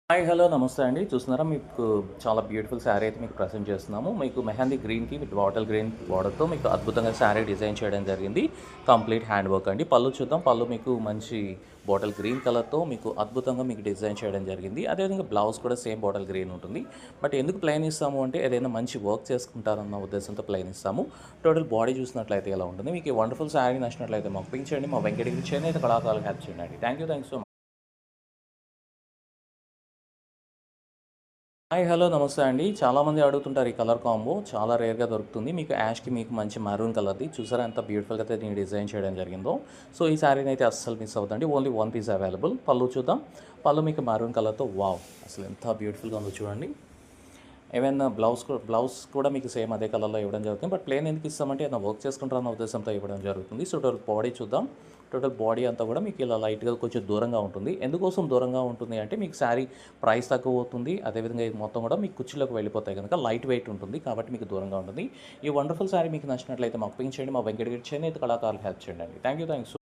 Hi hello నమస్తే అండి. చూస్తున్నారా మీకు చాలా బ్యూటిఫుల్ శారీ అయితే మీకు ప్రెజెంట్ చేస్తున్నాము. మీకు మెహందీ గ్రీన్‌కి విత్ బాటిల్ గ్రీన్ బోర్డర్‌తో మీకు అద్భుతంగా శారీ డిజైన్ చేయడం జరిగింది. కంప్లీట్ హ్యాండ్ వర్క్ అండి. పళ్ళు చూద్దాం. పళ్ళు మీకు మంచి బాటిల్ గ్రీన్ కలర్‌తో మీకు అద్భుతంగా మీకు డిజైన్ చేయడం జరిగింది. అదేవిధంగా బ్లౌజ్ కూడా సేమ్ బాటిల్ గ్రీన్ ఉంటుంది. బట్ ఎందుకు ప్లెయిన్ ఇస్తాము అంటే ఏదైనా మంచి వర్క్ చేసుకుంటారన్న ఉద్దేశంతో ప్లెయిన్ ఇస్తాము. టోటల్ బాడీ చూసినట్లయితే ఇలా ఉంటుంది. మీకు ఈ వండర్ఫుల్ శారీ నచ్చినట్లయితే మాకు పింక్ చేయండి. మా వెంకటగిరి చేనేత కళాకారులకు హెల్ప్ చేయండి. Thank you so much. Hi hello నమస్తే అండి. చాలామంది అడుగుతుంటారు ఈ కలర్ కాంబో చాలా రేర్‌గా దొరుకుతుంది. మీకు యాష్‌కి మీకు మంచి మెరూన్ కలర్‌ది చూసారా ఎంత బ్యూటిఫుల్‌గా అయితే దీన్ని డిజైన్ చేయడం జరిగిందో. సో ఈ శారీని అయితే అస్సలు మిస్ అవ్వద్దండి. Only one piece available. పళ్ళు చూద్దాం. పళ్ళు మీకు మెరూన్ కలర్‌తో వావ్! అసలు ఎంత బ్యూటిఫుల్‌గా ఉందో చూడండి. ఏవైనా బ్లౌజ్ కూడా మీకు సేమ్ అదే కలర్‌లో ఇవ్వడం జరుగుతుంది. బట్ ప్లెయిన్ ఎందుకు ఇస్తామంటే ఏదైనా వర్క్ చేసుకుంటారన్న ఉద్దేశంతో ఇవ్వడం జరుగుతుంది. సో టోటల్ బాడీ చూద్దాం. టోటల్ బాడీ అంతా కూడా మీకు ఇలా లైట్‌గా కొంచెం దూరంగా ఉంటుంది. ఎందుకోసం దూరంగా ఉంటుంది అంటే మీకు శారీ ప్రైస్ తక్కువ అవుతుంది. అదేవిధంగా ఇది మొత్తం కూడా మీకు కుర్చీలోకి వెళ్ళిపోతాయి కనుక లైట్ వెయిట్ ఉంటుంది. కాబట్టి మీకు దూరంగా ఉంటుంది. ఈ వండర్ఫుల్ శారీ మీకు నచ్చినట్లయితే మాకు పింక్ చేయండి. మా వెంకటగిరి చేనేత కళాకారులకు హెల్ప్ చేయండి. Thank you so